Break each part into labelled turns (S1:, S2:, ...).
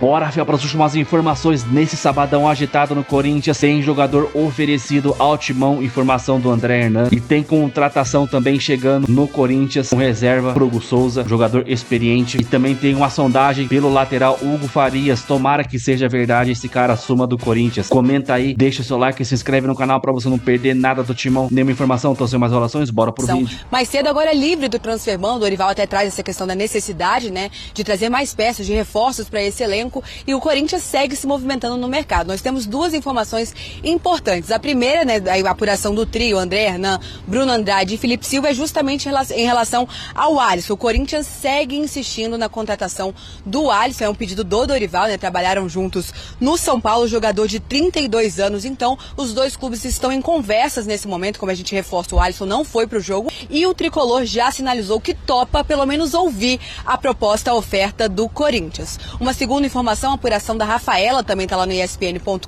S1: Bora, Rafael, para as últimas informações nesse sabadão agitado no Corinthians. Tem jogador oferecido ao Timão, informação do André Hernan. E tem contratação também chegando no Corinthians com reserva pro Hugo Souza, jogador experiente. E também tem uma sondagem pelo lateral Hugo Farias. Tomara que seja verdade, esse cara assuma do Corinthians. Comenta aí, deixa o seu like e se inscreve no canal para você não perder nada do Timão. Nenhuma informação, então sem mais enrolações, bora pro vídeo.
S2: Mais cedo agora é livre do Transferban. O Dorival até traz essa questão da necessidade, né, de trazer mais peças, de reforços para esse elenco, e o Corinthians segue se movimentando no mercado. Nós temos duas informações importantes. A primeira, né, a apuração do trio, André Hernan, Bruno Andrade e Felipe Silva, é justamente em relação ao Alisson. O Corinthians segue insistindo na contratação do Alisson, é um pedido do Dorival, né, trabalharam juntos no São Paulo, jogador de 32 anos, então os dois clubes estão em conversas nesse momento. Como a gente reforça, o Alisson não foi pro jogo e o tricolor já sinalizou que topa pelo menos ouvir a proposta, a oferta do Corinthians. Uma segunda informação, a apuração da Rafaela, também está lá no espn.com.br,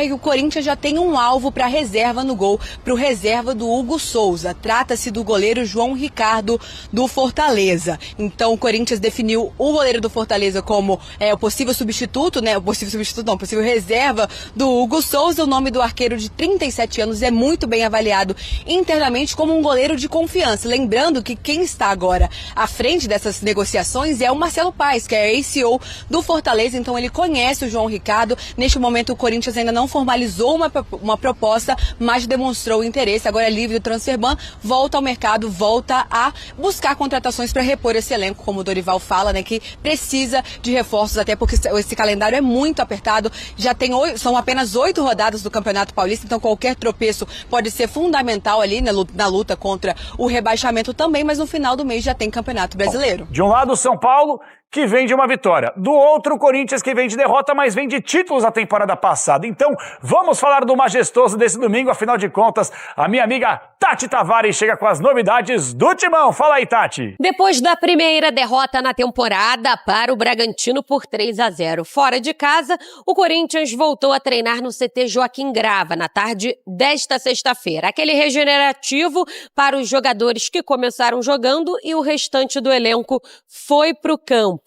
S2: que o Corinthians já tem um alvo para reserva no gol, para o reserva do Hugo Souza. Trata-se do goleiro João Ricardo do Fortaleza. Então o Corinthians definiu o goleiro do Fortaleza como o possível substituto, né? O possível reserva do Hugo Souza. O nome do arqueiro de 37 anos é muito bem avaliado internamente como um goleiro de confiança. Lembrando que quem está agora à frente dessas negociações é o Marcelo Paes, que é CEO do Fortaleza, então ele conhece o João Ricardo. Neste momento o Corinthians ainda não formalizou uma proposta, mas demonstrou interesse. Agora é livre do Transferban, volta ao mercado, volta a buscar contratações para repor esse elenco, como o Dorival fala, né, que precisa de reforços, até porque esse calendário é muito apertado. Já tem são apenas 8 rodadas do Campeonato Paulista, então qualquer tropeço pode ser fundamental ali na luta contra o rebaixamento também, mas no final do mês já tem Campeonato Brasileiro.
S3: De um lado, o São Paulo, que vem de uma vitória. Do outro, o Corinthians, que vem de derrota, mas vem de títulos da temporada passada. Então, vamos falar do majestoso desse domingo. Afinal de contas, a minha amiga Tati Tavares chega com as novidades do Timão. Fala aí, Tati.
S4: Depois da primeira derrota na temporada para o Bragantino por 3-0 fora de casa, o Corinthians voltou a treinar no CT Joaquim Grava na tarde desta sexta-feira. Aquele regenerativo para os jogadores que começaram jogando e o restante do elenco foi para o campo.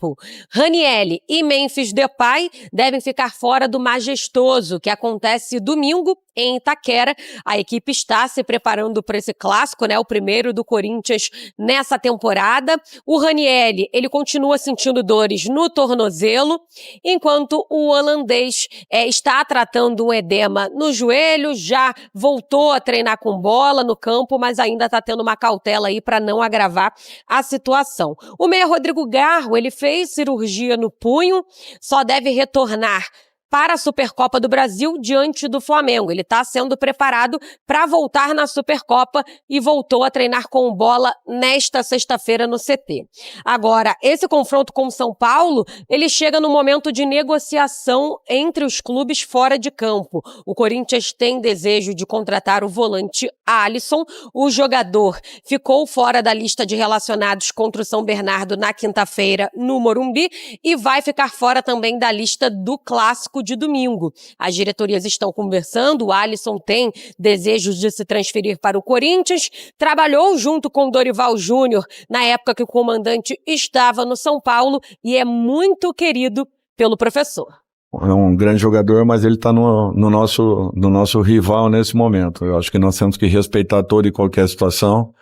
S4: Ranieri e Memphis Depay devem ficar fora do majestoso, que acontece domingo em Itaquera. A equipe está se preparando para esse clássico, né? O primeiro do Corinthians nessa temporada. O Ranieri, ele continua sentindo dores no tornozelo, enquanto o holandês está tratando um edema no joelho, já voltou a treinar com bola no campo, mas ainda está tendo uma cautela aí para não agravar a situação. O meia Rodrigo Garro, ele fez cirurgia no punho, só deve retornar para a Supercopa do Brasil diante do Flamengo. Ele está sendo preparado para voltar na Supercopa e voltou a treinar com bola nesta sexta-feira no CT. Agora, esse confronto com o São Paulo, ele chega no momento de negociação entre os clubes fora de campo. O Corinthians tem desejo de contratar o volante Alisson. O jogador ficou fora da lista de relacionados contra o São Bernardo na quinta-feira no Morumbi e vai ficar fora também da lista do clássico de domingo. As diretorias estão conversando, o Alisson tem desejos de se transferir para o Corinthians, trabalhou junto com o Dorival Júnior na época que o comandante estava no São Paulo e é muito querido pelo professor.
S5: É um grande jogador, mas ele está no nosso rival nesse momento. Eu acho que nós temos que respeitar toda e qualquer situação.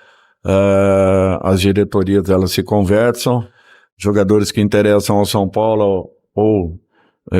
S5: As diretorias, elas se conversam, jogadores que interessam ao São Paulo ou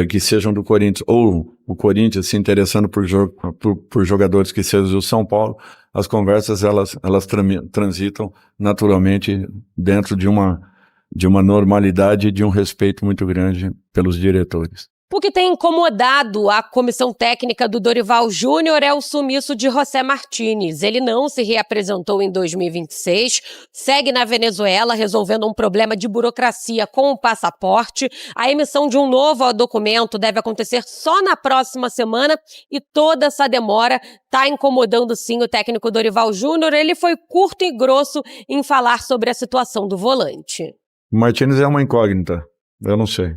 S5: que sejam do Corinthians, ou o Corinthians se interessando por jogadores que sejam do São Paulo, as conversas elas transitam naturalmente dentro de uma normalidade e de um respeito muito grande pelos diretores.
S4: O que tem incomodado a comissão técnica do Dorival Júnior é o sumiço de José Martínez. Ele não se reapresentou em 2026, segue na Venezuela resolvendo um problema de burocracia com o passaporte. A emissão de um novo documento deve acontecer só na próxima semana e toda essa demora está incomodando sim o técnico Dorival Júnior. Ele foi curto e grosso em falar sobre a situação do volante.
S5: Martínez é uma incógnita, eu não sei.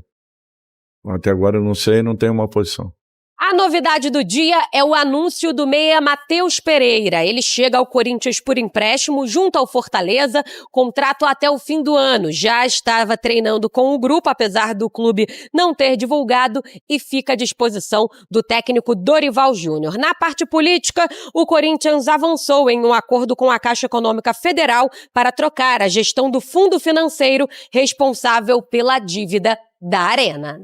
S5: Até agora eu não sei, não tenho uma posição.
S4: A novidade do dia é o anúncio do meia Matheus Pereira. Ele chega ao Corinthians por empréstimo junto ao Fortaleza, contrato até o fim do ano. Já estava treinando com o grupo, apesar do clube não ter divulgado, e fica à disposição do técnico Dorival Júnior. Na parte política, o Corinthians avançou em um acordo com a Caixa Econômica Federal para trocar a gestão do fundo financeiro responsável pela dívida da Arena.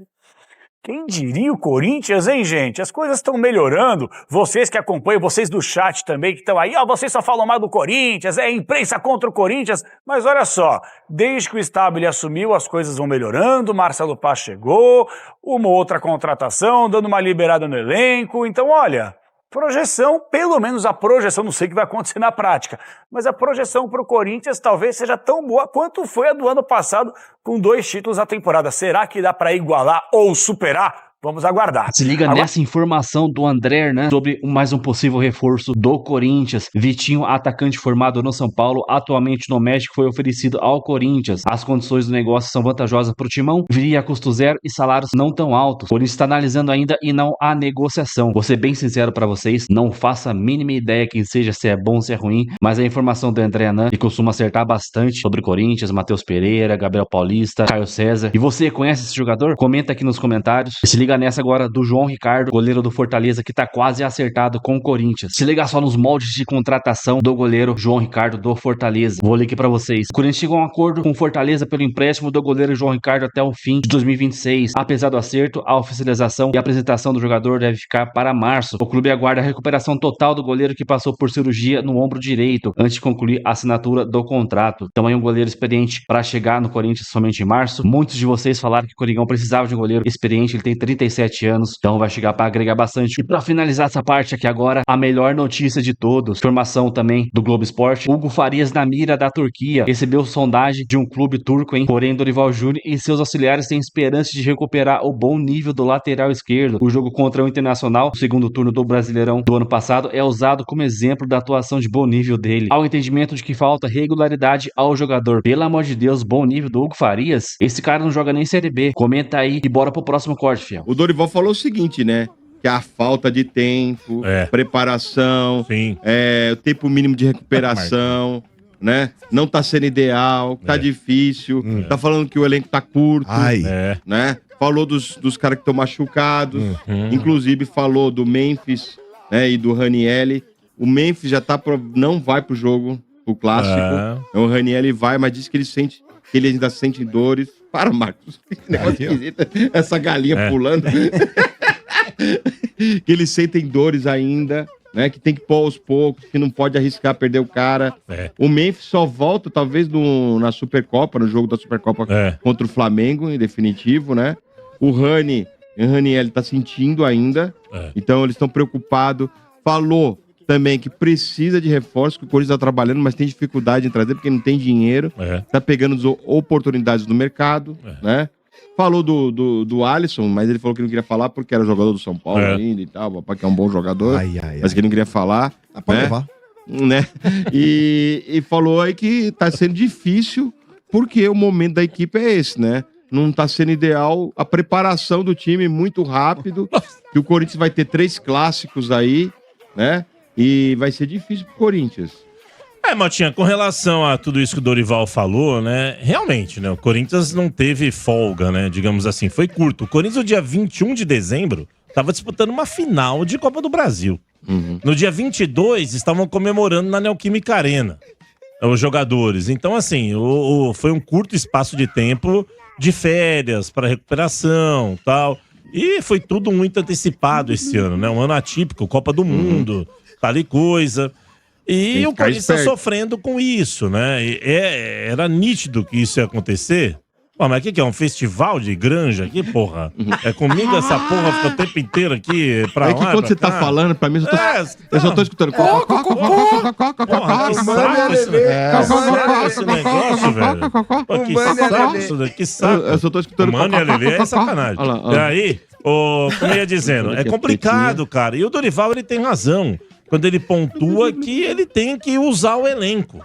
S3: Quem diria o Corinthians, hein, gente? As coisas estão melhorando. Vocês que acompanham, vocês do chat também que estão aí, vocês só falam mal do Corinthians, é imprensa contra o Corinthians. Mas olha só, desde que o Stabile assumiu, as coisas vão melhorando. Marcelo Paz chegou, uma outra contratação, dando uma liberada no elenco. Então, olha, projeção, pelo menos a projeção, não sei o que vai acontecer na prática, mas a projeção para o Corinthians talvez seja tão boa quanto foi a do ano passado, com 2 títulos na temporada. Será que dá para igualar ou superar? Vamos aguardar.
S1: Se liga nessa informação do André Hernan sobre mais um possível reforço do Corinthians. Vitinho, atacante formado no São Paulo, atualmente no México, foi oferecido ao Corinthians. As condições do negócio são vantajosas para o Timão, viria a custo zero e salários não tão altos. O Corinthians está analisando ainda e não há negociação. Vou ser bem sincero para vocês, não faço a mínima ideia quem seja, se é bom ou se é ruim, mas a informação do André Hernan, que costuma acertar bastante sobre o Corinthians, Matheus Pereira, Gabriel Paulista, Caio César. E você conhece esse jogador? Comenta aqui nos comentários. Se liga nessa agora do João Ricardo, goleiro do Fortaleza, que tá quase acertado com o Corinthians. Se liga só nos moldes de contratação do goleiro João Ricardo do Fortaleza. Vou ler aqui pra vocês. O Corinthians chegou a um acordo com o Fortaleza pelo empréstimo do goleiro João Ricardo até o fim de 2026. Apesar do acerto, a oficialização e a apresentação do jogador deve ficar para março. O clube aguarda a recuperação total do goleiro que passou por cirurgia no ombro direito antes de concluir a assinatura do contrato. Então aí um goleiro experiente para chegar no Corinthians somente em março. Muitos de vocês falaram que o Coringão precisava de um goleiro experiente, ele tem 37 anos, então vai chegar para agregar bastante. E para finalizar essa parte aqui agora, a melhor notícia de todos, informação também do Globo Esporte, Hugo Farias na mira da Turquia, recebeu sondagem de um clube turco, hein? Porém, Dorival Júnior e seus auxiliares têm esperança de recuperar o bom nível do lateral esquerdo. O jogo contra o Internacional, o segundo turno do Brasileirão do ano passado, é usado como exemplo da atuação de bom nível dele. Ao entendimento de que falta regularidade ao jogador. Pelo amor de Deus, bom nível do Hugo Farias? Esse cara não joga nem Série B. Comenta aí e bora pro próximo corte, fiel.
S6: O Dorival falou o seguinte, né? Que a falta de tempo, preparação, o tempo mínimo de recuperação, né? Não tá sendo ideal, tá difícil, tá falando que o elenco tá curto, né? Falou dos caras que estão machucados, inclusive falou do Memphis, né? E do Ranieri. O Memphis já não vai pro jogo, pro clássico. O Ranieri vai, mas diz que ele ainda sente dores. Para, Marcos. Que negócio esquisito. Essa galinha pulando. Que eles sentem dores ainda, né? Que tem que pôr aos poucos, que não pode arriscar perder o cara. O Memphis só volta, talvez, na Supercopa, no jogo da Supercopa contra o Flamengo, em definitivo, né? O Ranieri tá sentindo ainda. Então, eles estão preocupados. Falou também que precisa de reforço, que o Corinthians está trabalhando, mas tem dificuldade em trazer, porque não tem dinheiro. Tá pegando as oportunidades do mercado, né? Falou do Alisson, mas ele falou que não queria falar porque era jogador do São Paulo ainda e tal, papai, que é um bom jogador, mas que ele não queria falar.
S7: Pode levar.
S6: Né? E falou aí que tá sendo difícil porque o momento da equipe é esse, né? Não tá sendo ideal a preparação do time muito rápido, que o Corinthians vai ter 3 clássicos aí, né? E vai ser difícil pro Corinthians.
S8: Motinha, com relação a tudo isso que o Dorival falou, né? Realmente, né? O Corinthians não teve folga, né? Digamos assim, foi curto. O Corinthians, no dia 21 de dezembro, estava disputando uma final de Copa do Brasil. No dia 22, estavam comemorando na Neoquímica Arena os jogadores. Então, assim, foi um curto espaço de tempo de férias para recuperação e tal. E foi tudo muito antecipado esse ano, né? Um ano atípico, Copa do Mundo, tal e coisa. E o Corinthians está sofrendo com isso, né? Era nítido que isso ia acontecer. Pô, mas o que é? Um festival de granja aqui, porra? É comigo essa porra fica o tempo inteiro aqui pra lá.
S6: É que quando você tá falando, pra mim, eu só tô escutando.
S8: Porra, que saco esse negócio, velho. Pô, que saco isso daqui, que saco.
S6: Eu só tô escutando.
S8: Mano, e a Lelê é sacanagem. E aí, como eu ia dizendo, é complicado, cara. E o Dorival, ele tem razão quando ele pontua que ele tem que usar o elenco.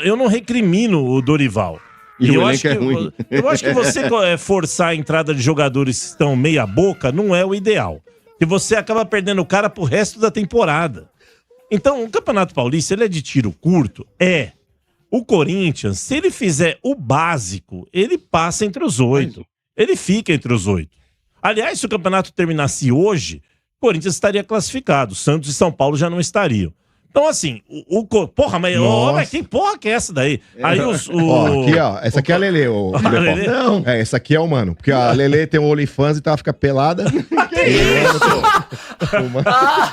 S8: Eu não recrimino o Dorival.
S6: E o elenco é ruim.
S8: Eu acho que você forçar a entrada de jogadores que estão meia boca não é o ideal. que você acaba perdendo o cara pro resto da temporada. Então, o Campeonato Paulista, ele é de tiro curto? É. O Corinthians, se ele fizer o básico, ele passa entre os 8. Ele fica entre os 8. Aliás, se o campeonato terminasse hoje, o Corinthians estaria classificado. Santos e São Paulo já não estariam. Então, assim, porra, mas que porra que é essa daí? Aí
S7: aqui, ó, essa aqui é a Lelê,
S8: Lelê?
S7: Não. Essa aqui é o mano. Porque a Lelê tem um OnlyFans e fica pelada.
S8: Que isso?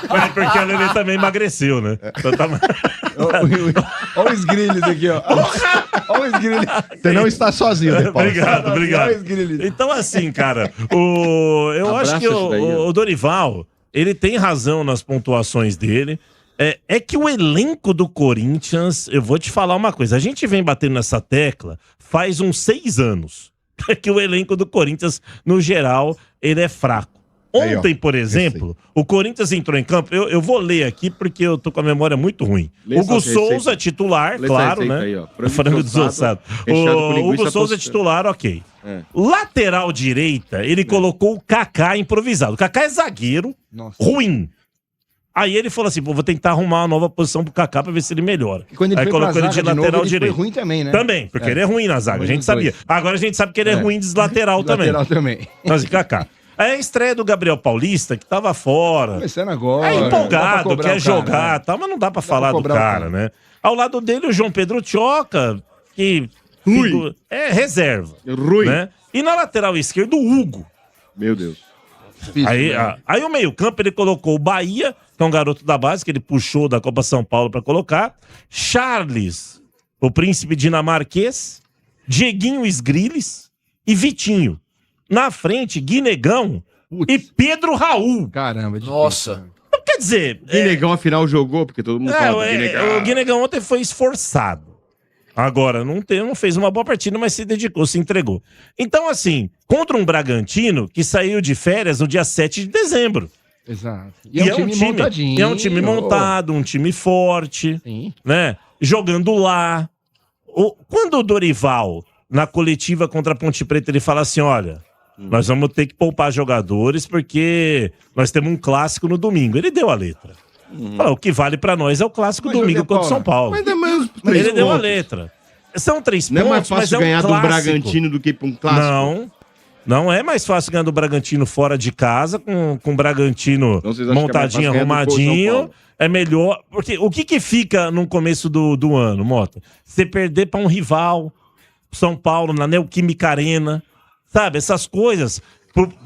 S8: Mas porque a Lelê também emagreceu, né? Então tá...
S7: Olha os grilhos aqui, ó. Olha os grilhos. Você não está sozinho, De Paulo.
S8: Obrigado. Então, assim, cara, eu acho que o Dorival, ele tem razão nas pontuações dele. É que o elenco do Corinthians, eu vou te falar uma coisa, a gente vem batendo nessa tecla faz uns 6 anos, que o elenco do Corinthians, no geral, ele é fraco. Ontem, por exemplo, o Corinthians entrou em campo, eu vou ler aqui porque eu tô com a memória muito ruim. Hugo Souza, titular, claro, né? Aí, frango desossado. O Hugo Souza, titular, ok. Lateral direita, ele colocou o Kaká improvisado. O Kaká é zagueiro, ruim. Aí ele falou assim, vou tentar arrumar uma nova posição pro Kaká pra ver se ele melhora.
S7: E quando ele
S8: aí colocou ele de lateral direito.
S7: Foi ruim também, né?
S8: Também, porque ele é ruim na zaga, a gente sabia. Agora a gente sabe que ele é ruim de lateral também.
S7: Lateral também.
S8: Mas Kaká. Aí a estreia do Gabriel Paulista, que tava fora.
S7: Começando agora.
S8: É empolgado, quer jogar, tal, mas não dá pra falar do cara, né? Ao lado dele, o João Pedro Tchoca, que é reserva.
S6: Ruim.
S8: Né? E na lateral esquerda, o Hugo.
S6: Meu Deus.
S8: Aí o meio-campo ele colocou o Bahia, que é um garoto da base, que ele puxou da Copa São Paulo pra colocar. Charles, o príncipe dinamarquês. Dieguinho Sgrilis e Vitinho. Na frente, Guinegão e Pedro Raul.
S7: Caramba.
S9: Nossa.
S8: Então, quer dizer...
S6: Guinegão afinal jogou, porque todo mundo fala do Guinegão.
S8: O Guinegão ontem foi esforçado. Agora, não fez uma boa partida, mas se dedicou, se entregou. Então, assim, contra um Bragantino que saiu de férias no dia 7 de dezembro.
S7: Exato.
S8: E é um time montadinho. É um time montado, um time forte, né? Jogando lá. Quando o Dorival, na coletiva contra a Ponte Preta, ele fala assim, olha, nós vamos ter que poupar jogadores porque nós temos um clássico no domingo. Ele deu a letra. O que vale pra nós é o clássico domingo contra o São Paulo.
S6: Mas é menos
S8: ele deu a letra. São 3 pontos,
S6: não é mais fácil ganhar do Bragantino do que pra um clássico?
S8: Não é mais fácil ganhar do Bragantino fora de casa, com o Bragantino montadinho, arrumadinho. É melhor. Porque o que fica no começo do ano, Mota? Você perder pra um rival, São Paulo, na Neoquímica Arena, sabe? Essas coisas,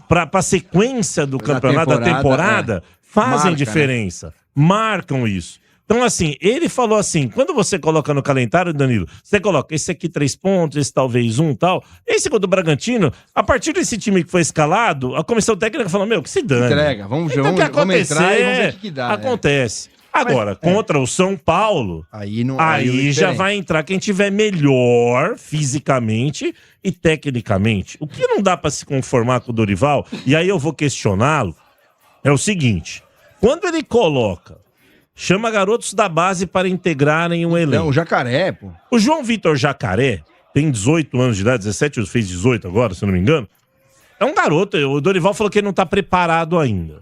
S8: pra sequência do campeonato, da temporada, fazem diferença. Né? Marcam isso. Então, assim, ele falou assim, quando você coloca no calendário, Danilo, você coloca esse aqui 3 pontos, esse talvez 1 tal. Esse contra o Bragantino, a partir desse time que foi escalado, a comissão técnica falou, que se dane.
S7: Entrega, vamos
S8: então,
S7: entrar e vamos ver o que dá.
S8: Acontece. Agora, contra o São Paulo, aí já vai entrar quem tiver melhor fisicamente e tecnicamente. O que não dá pra se conformar com o Dorival, e aí eu vou questioná-lo, é o seguinte, quando ele chama garotos da base para integrarem um elenco.
S7: Não, o Jacaré, pô.
S8: O João Vitor Jacaré tem 18 anos de idade, 17, fez 18 agora, se eu não me engano. É um garoto, o Dorival falou que ele não tá preparado ainda.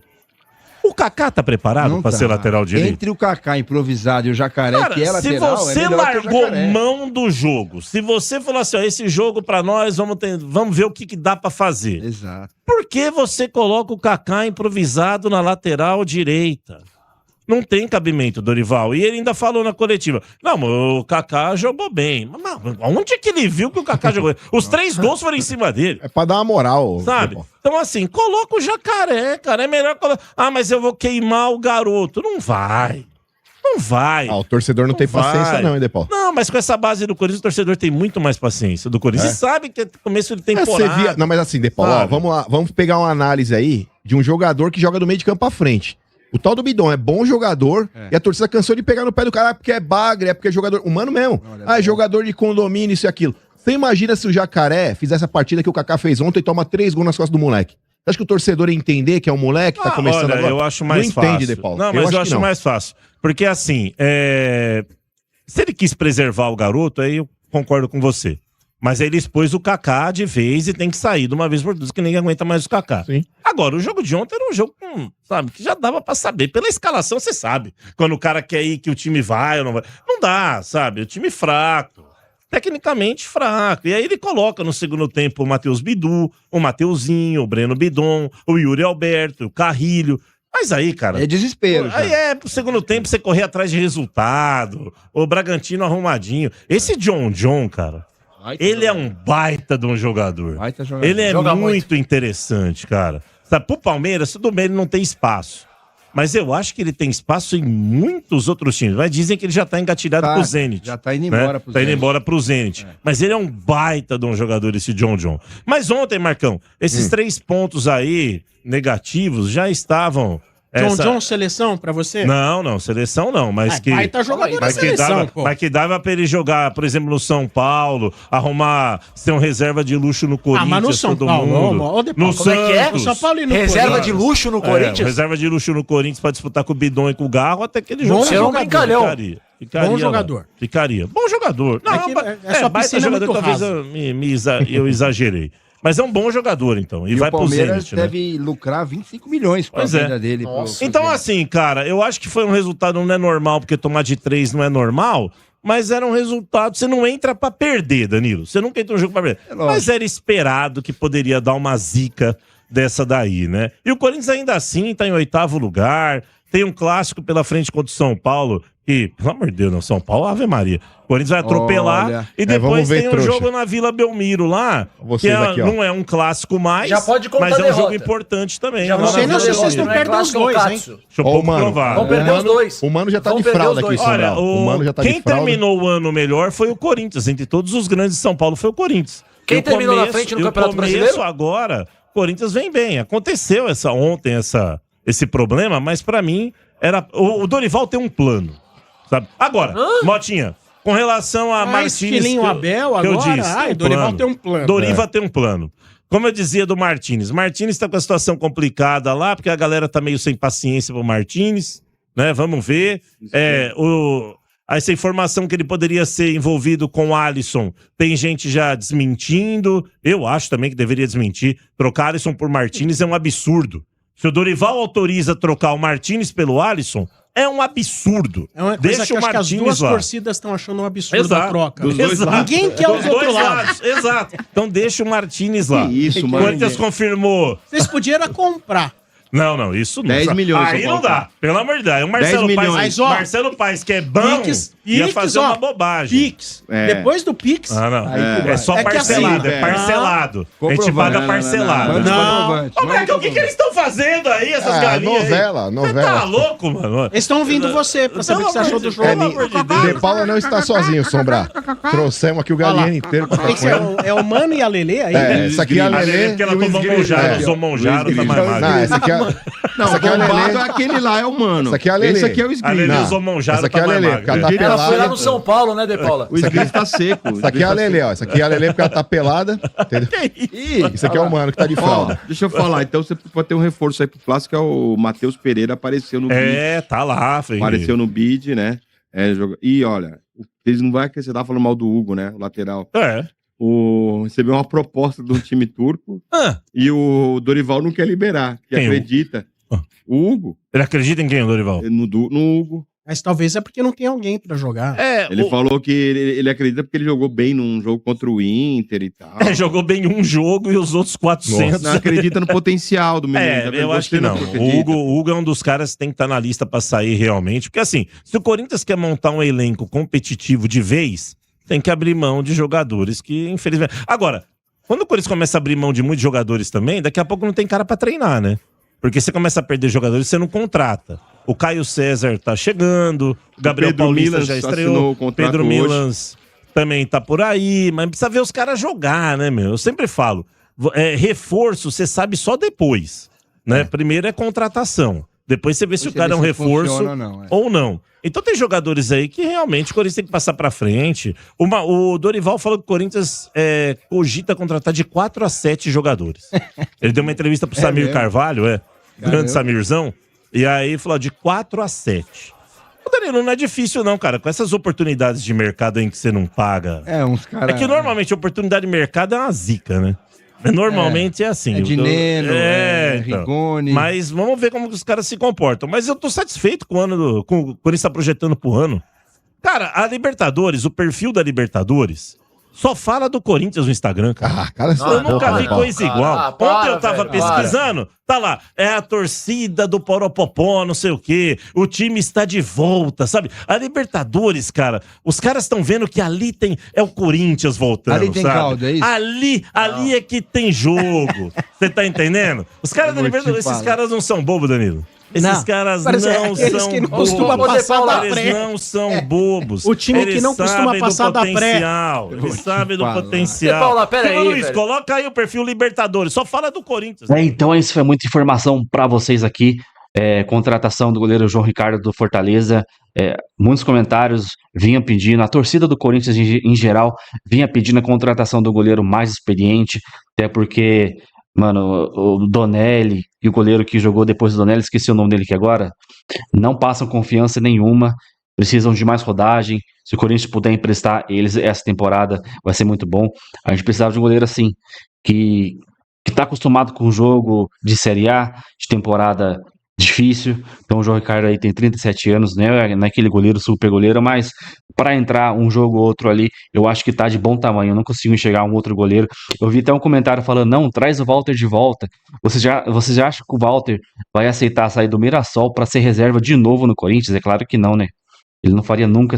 S8: O Kaká tá preparado para ser lateral direito?
S7: Entre o Kaká improvisado e o Jacaré,
S8: cara,
S7: que é lateral,
S8: se você largou mão do jogo, se você falou assim, esse jogo pra nós, vamos ver o que dá pra fazer.
S7: Exato.
S8: Por que você coloca o Kaká improvisado na lateral direita? Não tem cabimento, Dorival. E ele ainda falou na coletiva, não, o Kaká jogou bem. Mas onde é que ele viu que o Kaká jogou bem? Os 3 gols foram em cima dele.
S7: É pra dar uma moral.
S8: Sabe? Então, assim, coloca o Jacaré, cara. É melhor colocar. Mas eu vou queimar o garoto. Não vai. Não vai.
S7: O torcedor não tem paciência não, hein, De Paulo?
S8: Não, mas com essa base do Corinthians, o torcedor tem muito mais paciência do Corinthians. E sabe que é começo de temporada.
S7: Não, mas assim, De Paulo, vamos lá. Vamos pegar uma análise aí de um jogador que joga do meio de campo pra frente. O tal do Bidon é bom jogador e a torcida cansou de pegar no pé do cara porque é bagre, é porque é jogador humano mesmo. É jogador de condomínio, isso e aquilo. Você imagina se o Jacaré fizesse a partida que o Kaká fez ontem e toma 3 gols nas costas do moleque? Você acha que o torcedor ia entender que é um moleque que tá começando agora?
S8: Eu acho mais fácil. Não entende, De Paulo. Não, mas eu acho mais fácil. Porque assim, se ele quis preservar o garoto, aí eu concordo com você. Mas aí ele expôs o Kaká de vez e tem que sair de uma vez por todas, que ninguém aguenta mais o Kaká.
S7: Sim.
S8: Agora, o jogo de ontem era um jogo, sabe, que já dava pra saber. Pela escalação, você sabe. Quando o cara quer ir que o time vai ou não vai. Não dá, sabe? O time fraco. Tecnicamente fraco. E aí ele coloca no segundo tempo o Matheus Bidu, o Mateuzinho, o Breno Bidon, o Yuri Alberto, o Carrilho. Mas aí, cara...
S9: É desespero.
S8: Aí pro segundo tempo você correr atrás de resultado. O Bragantino arrumadinho. Esse John, cara... Ele é um baita de um jogador. Ele é muito interessante, cara. Sabe, pro Palmeiras, tudo bem, ele não tem espaço. Mas eu acho que ele tem espaço em muitos outros times. Mas dizem que ele já tá engatilhado pro Zenit.
S9: Já tá indo embora pro Zenit.
S8: Tá indo embora pro Zenit. Mas ele é um baita de um jogador, esse John. Mas ontem, Marcão, esses 3 pontos aí, negativos, já estavam...
S10: John, seleção pra você?
S8: Não, seleção não, mas que...
S10: Pai tá jogando na seleção, pô.
S8: Mas que dava pra ele jogar, por exemplo, no São Paulo, arrumar, ser um reserva de luxo no Corinthians,
S10: mas no São Paulo,
S8: no
S10: como é que é? No São Paulo e no
S9: Reserva de luxo no Corinthians?
S8: Reserva de luxo no Corinthians pra disputar com o Bidon e com o Garro, até que ele joga.
S10: Você é um
S9: brincalhão.
S10: Bom jogador.
S8: Ficaria. Bom jogador. Não,
S10: só
S8: baita jogador, talvez eu exagerei. Mas é um bom jogador, então. E vai pro Zenit, né?
S9: O Palmeiras deve lucrar 25 milhões com a venda dele.
S8: Então, assim, cara, eu acho que foi um resultado, não é normal, porque tomar de 3 não é normal, mas era um resultado, você não entra pra perder, Danilo. Você nunca entra no jogo pra perder. Mas era esperado que poderia dar uma zica dessa daí, né? E o Corinthians ainda assim tá em 8º lugar, tem um clássico pela frente contra o São Paulo, e, pelo amor de Deus, não, São Paulo, Ave Maria. O Corinthians vai atropelar e depois tem um jogo na Vila Belmiro lá, que não é um clássico mais,
S9: já pode contar
S8: mas é um jogo importante também.
S10: Já não sei se vocês não perdem os dois, hein?
S9: Vão perder os dois.
S7: O Mano já tá de fralda aqui,
S8: Olha,
S7: o Mano já tá de
S8: quem
S7: fralda.
S8: terminou o ano melhor foi o Corinthians. Entre todos os grandes de São Paulo foi o Corinthians.
S9: Quem terminou na frente no Campeonato Brasileiro?
S8: Agora, o Corinthians vem bem. Aconteceu ontem esse problema, mas pra mim, o Dorival tem um plano. Sabe? Agora, Motinha, com relação a Martins...
S10: Estilinho Abel agora?
S8: Eu disse,
S10: Dorival tem um plano.
S8: Dorival tem um plano. Como eu dizia do Martins tá com a situação complicada lá, porque a galera tá meio sem paciência pro Martins, né? Vamos ver. Essa informação que ele poderia ser envolvido com o Alisson, tem gente já desmentindo. Eu acho também que deveria desmentir. Trocar Alisson por Martins é um absurdo. Se o Dorival autoriza trocar o Martins pelo Alisson, é um absurdo.
S10: É uma coisa
S8: Deixa
S10: que
S8: o
S10: acho que as
S8: Martines
S10: duas
S8: lá.
S10: torcidas estão achando um absurdo da troca.
S8: Exato.
S10: Ninguém quer os outros lados.
S8: Exato. Então deixa o Martins lá.
S6: Isso,
S8: o
S6: mano.
S8: Corinthians confirmou.
S10: Vocês podiam comprar.
S8: Não, isso não.
S6: 10 milhões.
S8: Aí não dá. Pelo amor de Deus. O Marcelo Paes,
S10: Marcelo
S8: Paes, que é bom, ia fazer uma bobagem.
S10: Pix. Depois do Pix.
S8: Não. É só parcelado.
S6: assim,
S8: É parcelado. A gente paga parcelado.
S10: Não.
S8: Ô, Marcão, o que eles estão fazendo aí, essas galinhas
S7: novela.
S8: Você tá louco, mano?
S10: Eles estão ouvindo você pra saber o que você achou do jogo.
S7: De Paula não está sozinho, Sombra. Trouxemos aqui o galinheiro inteiro.
S10: É o Mano e a Lelê aí?
S7: Essa aqui é a Lelê.
S8: Porque ela tomou Monjaro, Monjaro, tá mais magro.
S7: Não, essa aqui é...
S6: Não, o bombado é aquele lá, é o Mano.
S7: Essa aqui é a Lelê.
S6: Esse aqui é o
S8: A
S6: Esgrima.
S8: Lelê usou Monjaro,
S7: Essa aqui é
S8: tá
S7: a
S8: mais
S7: Lelê,
S8: magro.
S7: porque ela tá
S9: Ela foi lá
S7: pelada.
S9: no São Paulo, né, De Paula?
S6: O Esgrima tá seco.
S7: Essa aqui é a Lelê, ó. Essa aqui é a Lelê porque ela tá pelada. Entendeu? Isso aqui é o Mano que tá de fralda.
S6: Deixa eu falar, então você pode ter um reforço aí pro Clássico, que é o Matheus Pereira, apareceu no bid.
S8: Tá lá, filho.
S6: Apareceu no bid, né? E olha, eles não vai que você tava falando mal do Hugo, né? O lateral. Recebeu uma proposta de um time turco e o Dorival não quer liberar, que
S8: Quem,
S6: acredita. O Hugo.
S8: Ele acredita em quem, o Dorival?
S6: No Hugo.
S10: Mas talvez é porque não tem alguém pra jogar.
S6: Ele falou que ele acredita porque ele jogou bem num jogo contra o Inter e tal.
S8: Jogou bem um jogo e os outros 400.
S6: Não acredita no potencial do menino.
S8: Eu acho que não. O Hugo é um dos caras que tem que estar na lista pra sair realmente. Porque assim, se o Corinthians quer montar um elenco competitivo de vez, tem que abrir mão de jogadores que, infelizmente... Agora, quando o Corinthians começa a abrir mão de muitos jogadores também, daqui a pouco não tem cara pra treinar, né? Porque você começa a perder jogadores, você não contrata. O Caio César tá chegando, o Gabriel Paulista já estreou, o Pedro Milans também tá por aí, mas precisa ver os caras jogar, né, meu? Eu sempre falo, reforço você sabe só depois, né? Primeiro é contratação, depois você vê se o cara é um reforço ou não. Então tem jogadores aí que realmente o Corinthians tem que passar pra frente. O Dorival falou que o Corinthians cogita contratar de 4 a 7 jogadores. Ele deu uma entrevista pro Samir Carvalho, grande Samirzão, e aí falou de 4 a 7. Danilo, não é difícil não, cara. Com essas oportunidades de mercado em que você não paga...
S9: uns caras...
S8: É que normalmente a oportunidade de mercado é uma zica, né? Normalmente é assim.
S9: É Dineno,
S8: então.
S9: Rigoni.
S8: Mas vamos ver como os caras se comportam. Mas eu tô satisfeito com o ano com o Corinthians tá projetando pro ano. Cara, a Libertadores, o perfil da Libertadores, só fala do Corinthians no Instagram, cara. Eu nunca vi coisa igual. Ontem eu tava pesquisando, tá lá, é a torcida do Poropopó, não sei o quê, o time está de volta, sabe? A Libertadores, cara, os caras estão vendo que ali é o Corinthians voltando,
S9: ali tem
S8: sabe?
S9: caldo, é isso?
S8: Ali é que tem jogo. Você tá entendendo? Os caras da Libertadores, esses caras não são bobos, Danilo. Esses caras não são
S10: que não
S8: bobos.
S10: costuma passar da pré.
S8: Eles não são bobos.
S10: O time que não costuma passar da pré.
S8: Eles sabem do potencial.
S9: Paula, pera aí,
S8: Luiz,
S9: velho.
S8: coloca aí o perfil Libertadores. Só fala do Corinthians.
S1: Então isso foi muita informação pra vocês aqui. Contratação do goleiro João Ricardo do Fortaleza. Muitos comentários vinham pedindo, a torcida do Corinthians em geral vinha pedindo a contratação do goleiro mais experiente, até porque, mano, o Donelli e o goleiro que jogou depois do Donelli, esqueci o nome dele aqui agora, não passam confiança nenhuma, precisam de mais rodagem. Se o Corinthians puder emprestar eles essa temporada, vai ser muito bom. A gente precisava de um goleiro assim, que tá acostumado com o jogo de Série A, de temporada difícil. Então o João Ricardo aí tem 37 anos, né? Não é aquele goleiro, super goleiro, mas para entrar um jogo ou outro ali, eu acho que tá de bom tamanho. Eu não consigo enxergar um outro goleiro. Eu vi até um comentário falando, não, traz o Walter de volta. Você já acha que o Walter vai aceitar sair do Mirassol para ser reserva de novo no Corinthians? É claro que não, né? Ele não faria nunca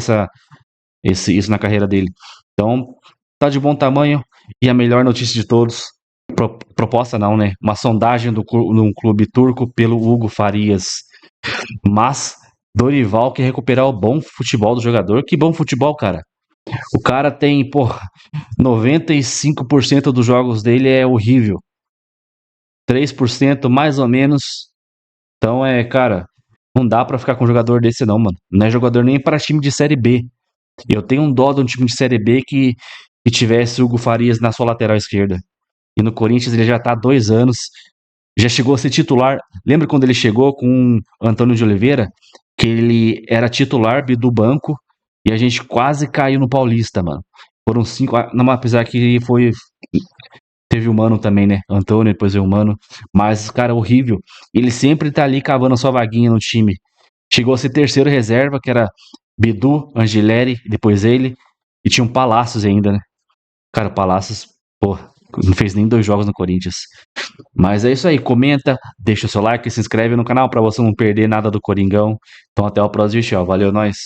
S1: isso na carreira dele. Então, tá de bom tamanho. E a melhor notícia de todos, proposta não, né? Uma sondagem num clube turco pelo Hugo Farias. Mas Dorival quer recuperar o bom futebol do jogador. Que bom futebol, cara. O cara tem, 95% dos jogos dele é horrível. 3% mais ou menos. Então cara, não dá pra ficar com um jogador desse não, mano. Não é jogador nem para time de Série B. Eu tenho um dó de um time de Série B que tivesse o Hugo Farias na sua lateral esquerda. E no Corinthians ele já tá há 2 anos, já chegou a ser titular. Lembra quando ele chegou com o Antônio de Oliveira? Que ele era titular do banco e a gente quase caiu no Paulista, mano. Foram 5, não, apesar que teve o Mano também, né? Antônio, depois veio o Mano. Mas, cara, horrível. Ele sempre tá ali cavando a sua vaguinha no time. Chegou a ser terceiro reserva, que era Bidu, Angileri, depois ele. E tinha um Palácios ainda, né? Cara, o Palácios, não fez nem 2 jogos no Corinthians. Mas é isso aí, comenta, deixa o seu like, se inscreve no canal pra você não perder nada do Coringão. Então até o próximo vídeo, valeu, nós.